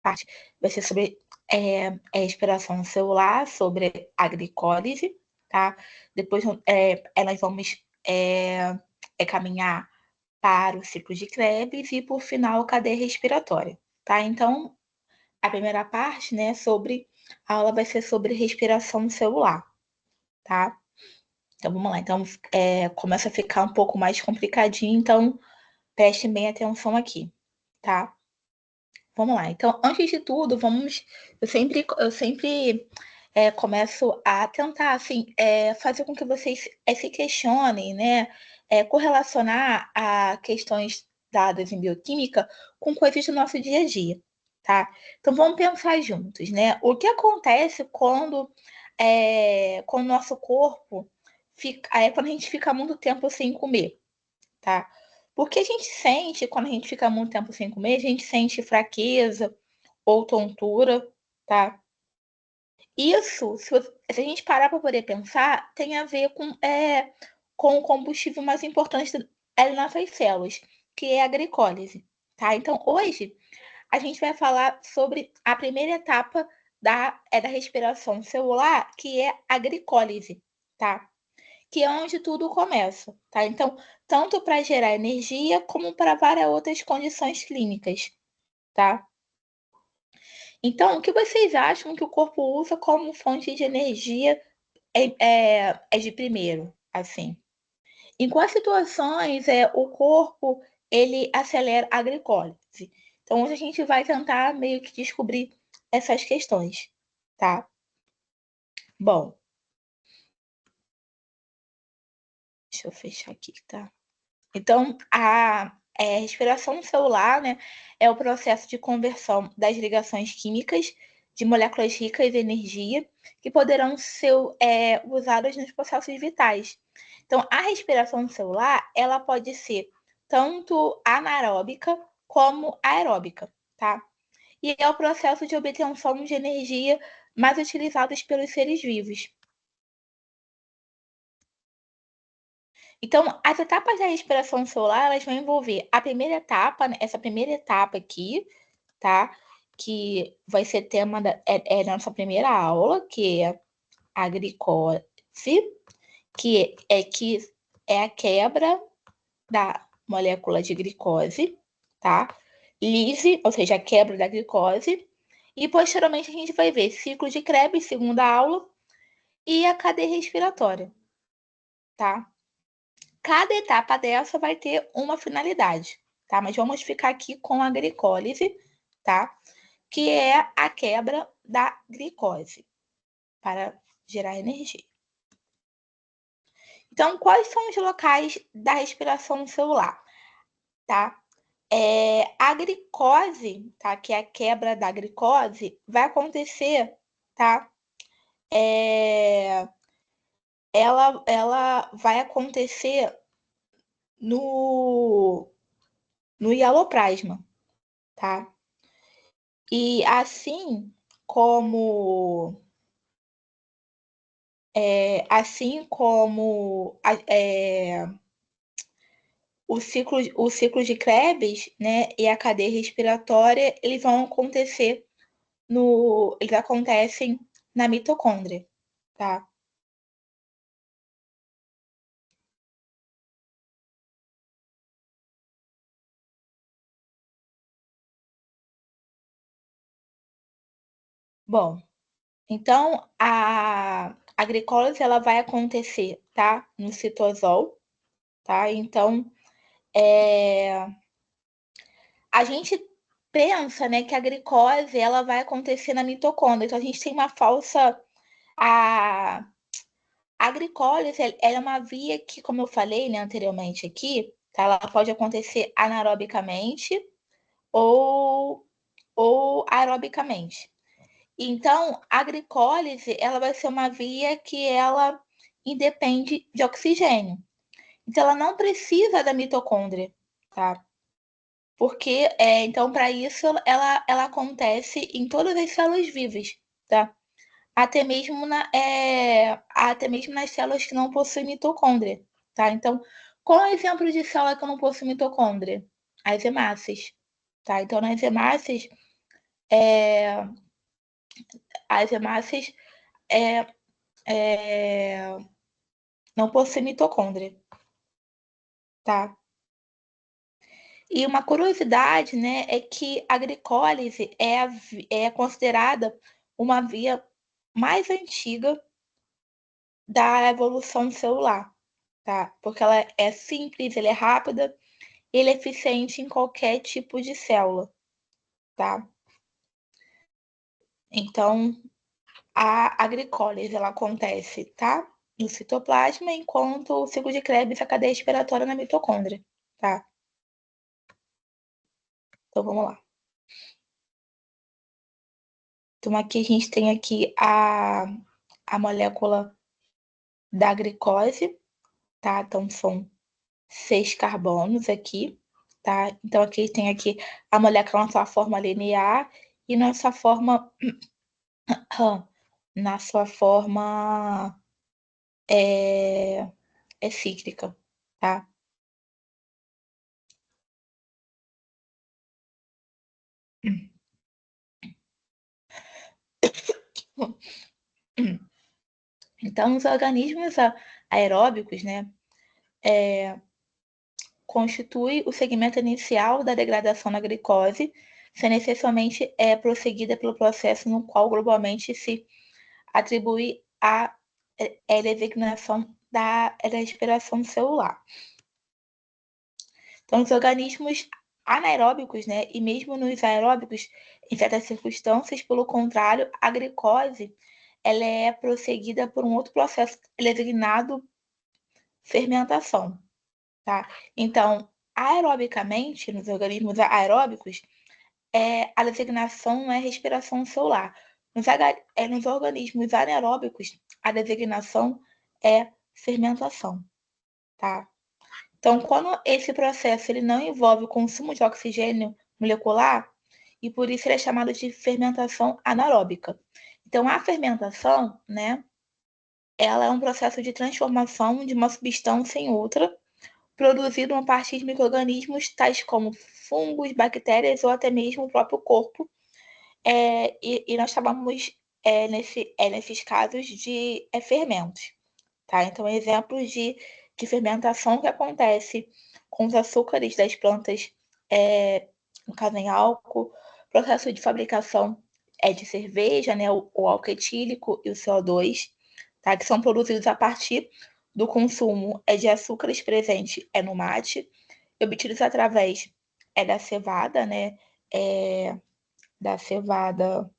parte vai ser sobre respiração celular, sobre a glicólise, tá? Depois nós vamos caminhar para o ciclo de Krebs e, por final, a cadeia respiratória, tá? Então, a primeira parte, né, a aula vai ser sobre respiração celular, tá? Então, vamos lá. Então, começa a ficar um pouco mais complicadinho, então prestem bem atenção aqui, tá? Vamos lá. Então, antes de tudo, eu sempre começo a tentar, assim, fazer com que vocês se questionem, né? Correlacionar a questões dadas em bioquímica com coisas do nosso dia a dia, tá? Então, vamos pensar juntos, né? O que acontece quando o nosso corpo quando a gente fica muito tempo sem comer, tá? Porque a gente sente, quando a gente fica muito tempo sem comer, a gente sente fraqueza ou tontura, tá? Isso, se a gente parar para poder pensar, tem a ver com o combustível mais importante das nossas células, que é a glicólise, tá? Então, hoje, a gente vai falar sobre a primeira etapa da respiração celular, que é a glicólise, tá? Que é onde tudo começa, tá? Então, tanto para gerar energia como para várias outras condições clínicas, tá? Então, o que vocês acham que o corpo usa como fonte de energia de primeiro, assim? Em quais situações o corpo ele acelera a glicólise? Então, hoje a gente vai tentar meio que descobrir essas questões, tá? Bom, deixa eu fechar aqui, tá? Então, a respiração celular, né, é o processo de conversão das ligações químicas de moléculas ricas em energia que poderão ser usadas nos processos vitais. Então, a respiração celular, ela pode ser tanto anaeróbica como aeróbica, tá? E é o processo de obtenção de energia mais utilizados pelos seres vivos. Então, as etapas da respiração celular, elas vão envolver a primeira etapa, né, essa primeira etapa aqui, tá? Que vai ser tema da nossa primeira aula, que é a glicose, que é a quebra da molécula de glicose, tá? Lise, ou seja, a quebra da glicose. E posteriormente a gente vai ver ciclo de Krebs, segunda aula, e a cadeia respiratória, tá? Cada etapa dessa vai ter uma finalidade, tá? Mas vamos ficar aqui com a glicólise, tá? Que é a quebra da glicose para gerar energia. Então, quais são os locais da respiração celular, tá? A glicose, tá? Que é a quebra da glicose, vai acontecer, tá? Ela vai acontecer no, no hialoplasma, tá? E assim como o ciclo de Krebs, né, e a cadeia respiratória, eles acontecem na mitocôndria, tá? Bom, então a glicólise ela vai acontecer, tá? No citosol, tá? Então, é, a gente pensa, né, que a glicose ela vai acontecer na mitocôndria. Então a gente tem uma falsa a A glicólise, ela é uma via que, como eu falei, né, anteriormente aqui, tá? Ela pode acontecer anaerobicamente ou, ou aerobicamente. Então, a glicólise, ela vai ser uma via que ela independe de oxigênio. Então, ela não precisa da mitocôndria, tá? Porque, então, para isso, ela acontece em todas as células vivas, tá? Até mesmo nas células que não possuem mitocôndria, tá? Então, qual é o exemplo de célula que não possui mitocôndria? As hemácias, tá? Então, nas hemácias, as hemácias não possuem mitocôndria, tá? E uma curiosidade, né, é que a glicólise é considerada uma via mais antiga da evolução celular, tá? Porque ela é simples, ela é rápida, ele é eficiente em qualquer tipo de célula, tá? Então, a glicólise ela acontece, tá? No citoplasma, enquanto o ciclo de Krebs é a cadeia respiratória na mitocôndria, tá? Então, vamos lá. Então, aqui a gente tem aqui a molécula da glicose, tá? Então, são 6 carbonos aqui, tá? Então, aqui tem aqui a molécula na sua forma linear e na sua forma é cíclica, tá? Então, os organismos aeróbicos, né, constitui o segmento inicial da degradação na glicose, sendo essencialmente prosseguida pelo processo no qual globalmente se atribui a designação da respiração celular. Então, os organismos anaeróbicos, né, e mesmo nos aeróbicos, em certas circunstâncias, pelo contrário, a glicose ela é prosseguida por um outro processo designado fermentação, tá? Então, aerobicamente, nos organismos aeróbicos, a designação é respiração celular. Nos organismos anaeróbicos, a designação é fermentação, tá? Então, quando esse processo ele não envolve o consumo de oxigênio molecular, e por isso ele é chamado de fermentação anaeróbica. Então, a fermentação, né, ela é um processo de transformação de uma substância em outra, produzido a partir de micro-organismos tais como fungos, bactérias ou até mesmo o próprio corpo. E nós chamamos, nesses casos, de fermentos. Tá? Então, exemplos de fermentação que acontece com os açúcares das plantas, no caso em álcool, processo de fabricação de cerveja, né, o álcool etílico e o CO2, tá? Que são produzidos a partir do consumo de açúcares presentes no mate, obtidos através da cevada, né, da cevada,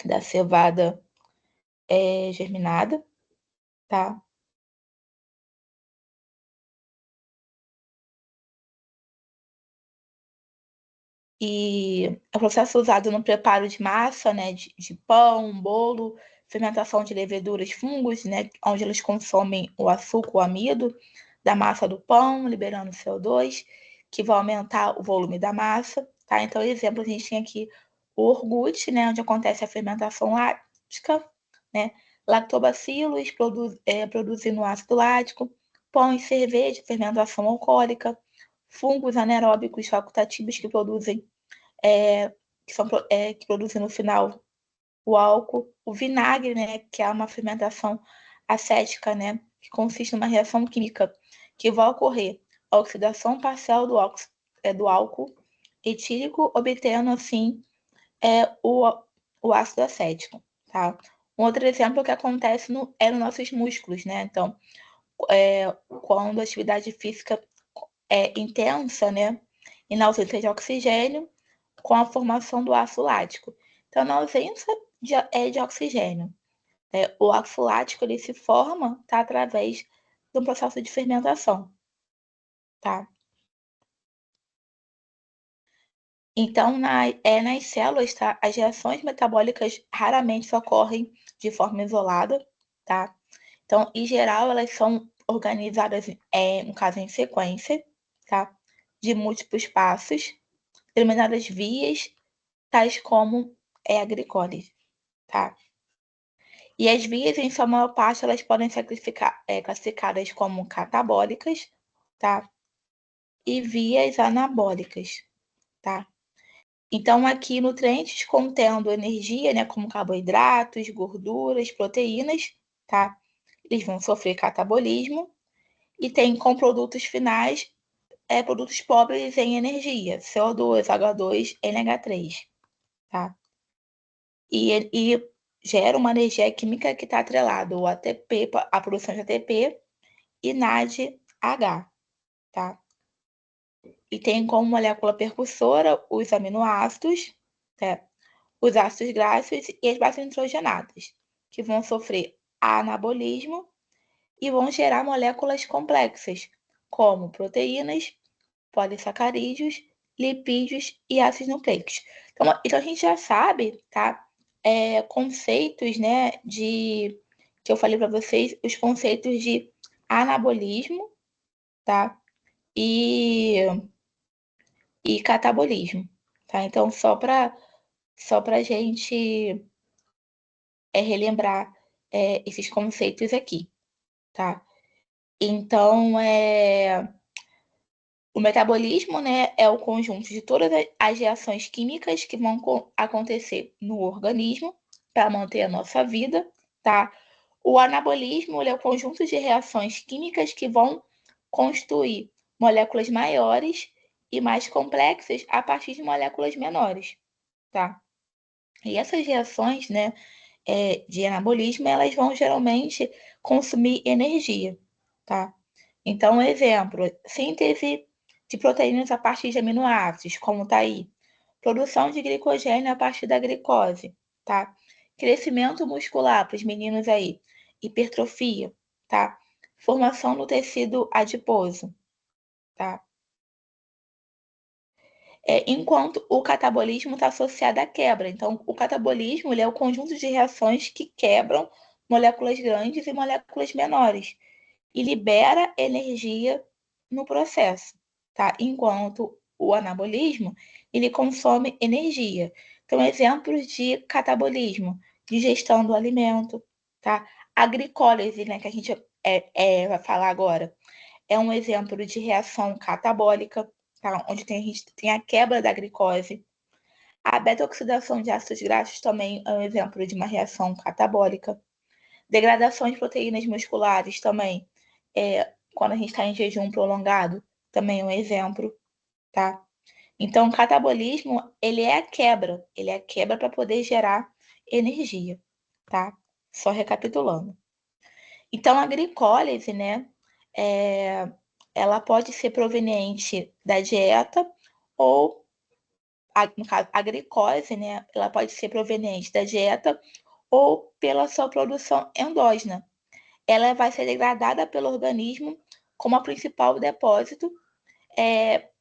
da cevada germinada, tá? E é o processo usado no preparo de massa, né, de pão, bolo, fermentação de leveduras, fungos, né, onde eles consomem o açúcar, o amido da massa do pão, liberando CO2, que vai aumentar o volume da massa, tá? Então, exemplo, a gente tem aqui o iogurte, né, onde acontece a fermentação láctica, né, lactobacilos produzindo ácido lático, pão e cerveja, fermentação alcoólica, fungos anaeróbicos facultativos que produzem que produzem no final o álcool, o vinagre, né, que é uma fermentação acética, né, que consiste numa reação química que vai ocorrer a oxidação parcial do álcool etílico, obtendo assim o ácido acético, tá? Um outro exemplo que acontece nos nossos músculos, né? Então, quando a atividade física é intensa, né, e na ausência de oxigênio, com a formação do ácido lático. Então, na ausência de oxigênio, o ácido lático ele se forma através de um processo de fermentação. Tá? Então, nas células, tá, as reações metabólicas raramente ocorrem de forma isolada. Tá? Então, em geral, elas são organizadas, no caso, em sequência, tá? De múltiplos passos, determinadas vias, tais como a glicólise, tá? E as vias, em sua maior parte, elas podem ser classificadas como catabólicas, tá? E vias anabólicas, tá? Então, aqui, nutrientes contendo energia, né, como carboidratos, gorduras, proteínas, tá? Eles vão sofrer catabolismo. E tem com produtos finais, produtos pobres em energia, CO2, H2, NH3, tá? E gera uma energia química que está atrelada ao ATP, a produção de ATP e NADH, tá? E tem como molécula percussora os aminoácidos, tá? Os ácidos graxos e as bases nitrogenadas, que vão sofrer anabolismo e vão gerar moléculas complexas, como proteínas, polissacarídeos, lipídios e ácidos nucleicos. Então a gente já sabe, tá? Conceitos, né, que eu falei para vocês, os conceitos de anabolismo, tá? E catabolismo, tá? Então só para gente relembrar esses conceitos aqui, tá? Então o metabolismo, né, é o conjunto de todas as reações químicas que vão acontecer no organismo para manter a nossa vida, tá? O anabolismo é o conjunto de reações químicas que vão construir moléculas maiores e mais complexas a partir de moléculas menores, tá? E essas reações, né, de anabolismo, elas vão geralmente consumir energia, tá? Então, exemplo, síntese de proteínas a partir de aminoácidos, como tá aí. Produção de glicogênio a partir da glicose, tá? Crescimento muscular para os meninos aí. Hipertrofia, tá? Formação no tecido adiposo, tá? Enquanto o catabolismo está associado à quebra. Então, o catabolismo ele é o conjunto de reações que quebram moléculas grandes e moléculas menores e libera energia no processo, tá? Enquanto o anabolismo, ele consome energia. Então, exemplos de catabolismo, digestão do alimento, tá? A glicólise, né, que a gente vai falar agora, é um exemplo de reação catabólica, tá? Onde a gente tem a quebra da glicose. A beta-oxidação de ácidos graxos também é um exemplo de uma reação catabólica. Degradação de proteínas musculares também, quando a gente está em jejum prolongado, também é um exemplo, tá? Então, o catabolismo, ele é a quebra para poder gerar energia, tá? Só recapitulando. Então, a glicólise, né, ela pode ser proveniente da dieta ou, no caso, a glicose, né, ela pode ser proveniente da dieta ou pela sua produção endógena. Ela vai ser degradada pelo organismo como a principal depósito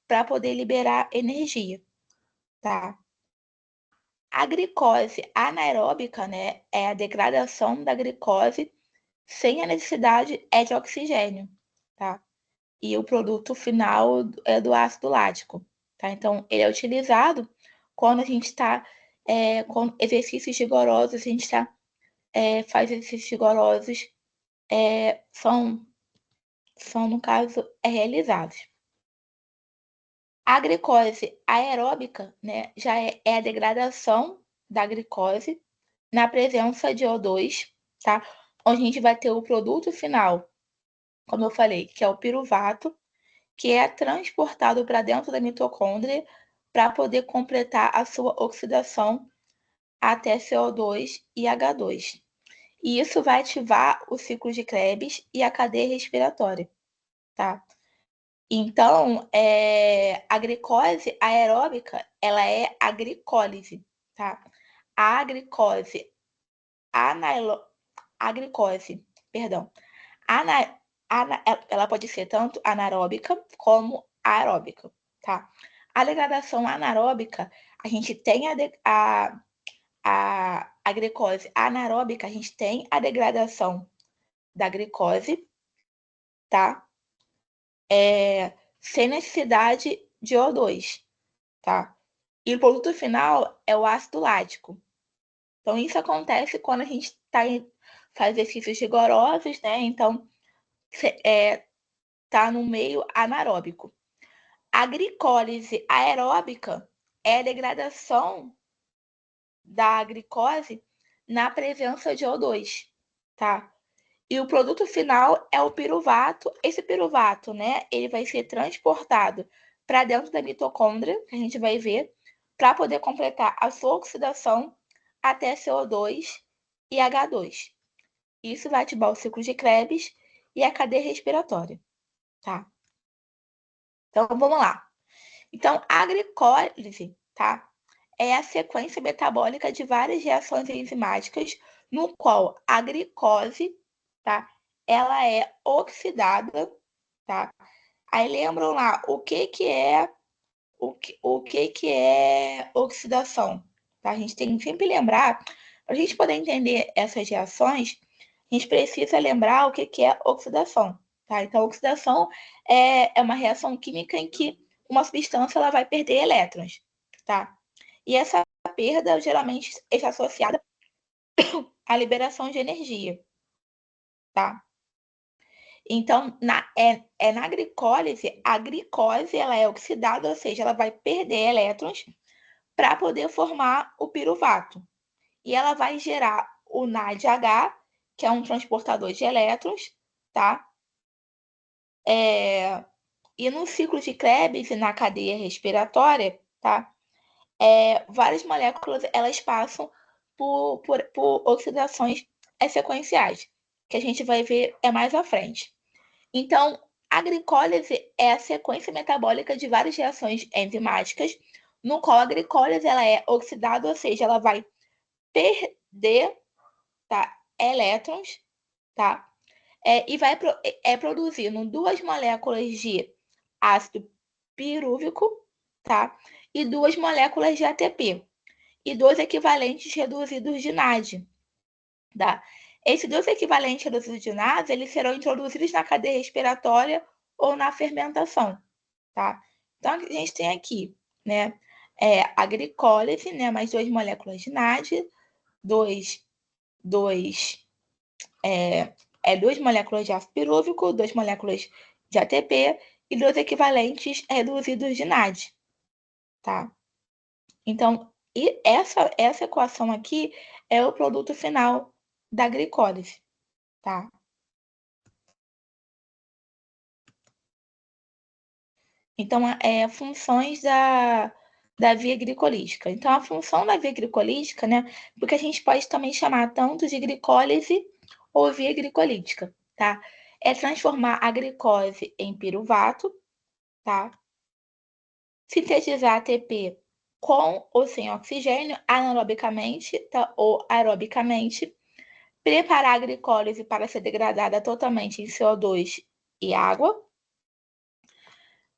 para poder liberar energia, tá? A glicose anaeróbica, né, é a degradação da glicose sem a necessidade de oxigênio, tá? E o produto final é do ácido lático, tá? Então, ele é utilizado quando a gente está com exercícios rigorosos, a gente faz exercícios rigorosos, são, no caso, realizados. A glicose aeróbica, né, já é a degradação da glicose na presença de O2, tá? Onde a gente vai ter o produto final, como eu falei, que é o piruvato, que é transportado para dentro da mitocôndria para poder completar a sua oxidação até CO2 e H2. E isso vai ativar o ciclo de Krebs e a cadeia respiratória, tá? Então, a glicose aeróbica, ela é a glicólise, tá? A glicose, a glicose, perdão, ana, ela pode ser tanto anaeróbica como aeróbica, tá? A degradação anaeróbica, a gente tem a glicose anaeróbica, a gente tem a degradação da glicose, tá? Sem necessidade de O2, tá? E o produto final é o ácido lático. Então, isso acontece quando a gente faz exercícios rigorosos, né? Então, tá no meio anaeróbico. A glicólise aeróbica é a degradação da glicose na presença de O2, tá? E o produto final é o piruvato. Esse piruvato, né, ele vai ser transportado para dentro da mitocôndria, que a gente vai ver, para poder completar a sua oxidação até CO2 e H2. Isso vai ativar o ciclo de Krebs e a cadeia respiratória, tá? Então, vamos lá. Então, a glicólise, tá? É a sequência metabólica de várias reações enzimáticas, no qual a glicose, tá? Ela é oxidada, tá? Aí lembram lá o que é oxidação, tá? A gente tem que sempre lembrar, para a gente poder entender essas reações, a gente precisa lembrar o que é oxidação, tá? Então, oxidação é uma reação química em que uma substância ela vai perder elétrons, tá? E essa perda geralmente está associada à liberação de energia, tá? Então, na glicólise, a glicose ela é oxidada, ou seja, ela vai perder elétrons para poder formar o piruvato. E ela vai gerar o NADH, que é um transportador de elétrons, tá? E no ciclo de Krebs e na cadeia respiratória, tá? Várias moléculas elas passam por oxidações sequenciais, que a gente vai ver mais à frente. Então, a glicólise é a sequência metabólica de várias reações enzimáticas, no qual a glicólise ela é oxidada, ou seja, ela vai perder, tá, elétrons, tá? E vai produzindo duas moléculas de ácido pirúvico, tá? E duas moléculas de ATP. E dois equivalentes reduzidos de NAD, tá? Esses dois equivalentes reduzidos de NAD, eles serão introduzidos na cadeia respiratória ou na fermentação, tá? Então, a gente tem aqui, né, a glicólise, né, mais duas moléculas de NAD, duas moléculas de ácido pirúvico, duas moléculas de ATP e dois equivalentes reduzidos de NAD, tá? Então, e essa equação aqui é o produto final da glicólise, tá? Então, funções da via glicolítica. Então, a função da via glicolítica, né? Porque a gente pode também chamar tanto de glicólise ou via glicolítica, tá? É transformar a glicose em piruvato, tá? Sintetizar ATP com ou sem oxigênio, anaerobicamente, tá? Ou aerobicamente. Preparar a glicólise para ser degradada totalmente em CO2 e água.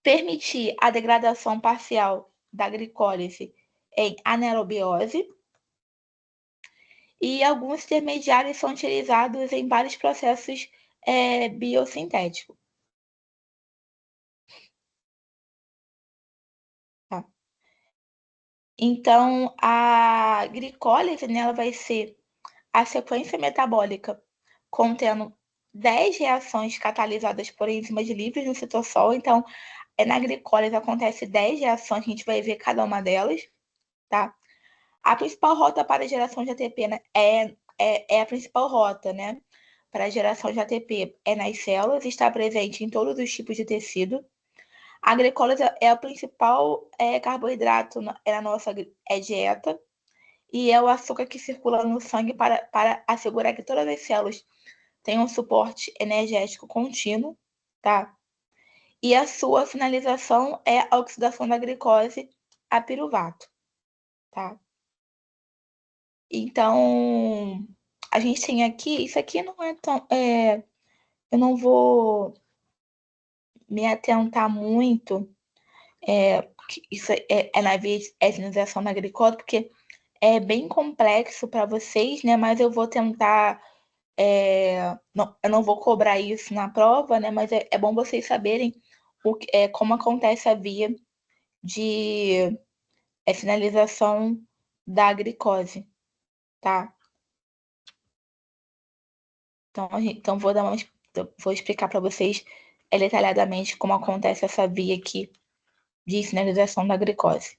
Permitir a degradação parcial da glicólise em anaerobiose. E alguns intermediários são utilizados em vários processos biosintéticos. Tá? Então, a glicólise, né, ela vai ser a sequência metabólica contendo 10 reações catalisadas por enzimas livres no citossol. Então, na glicólise acontece 10 reações, a gente vai ver cada uma delas, tá? A principal rota para a geração de ATP, né, é a principal rota, né? Para a geração de ATP é nas células, está presente em todos os tipos de tecido. A glicólise é o principal carboidrato na nossa dieta e é o açúcar que circula no sangue para assegurar que todas as células tenham um suporte energético contínuo, tá? E a sua finalização é a oxidação da glicose a piruvato, tá? Então, a gente tem aqui, isso aqui não é tão, eu não vou me atentar muito, isso na etinização da glicose, porque é bem complexo para vocês, né? Mas eu vou tentar, eu não vou cobrar isso na prova, né? Mas é bom vocês saberem como acontece a via de finalização da glicose, tá? Então vou explicar para vocês detalhadamente como acontece essa via aqui de finalização da glicose.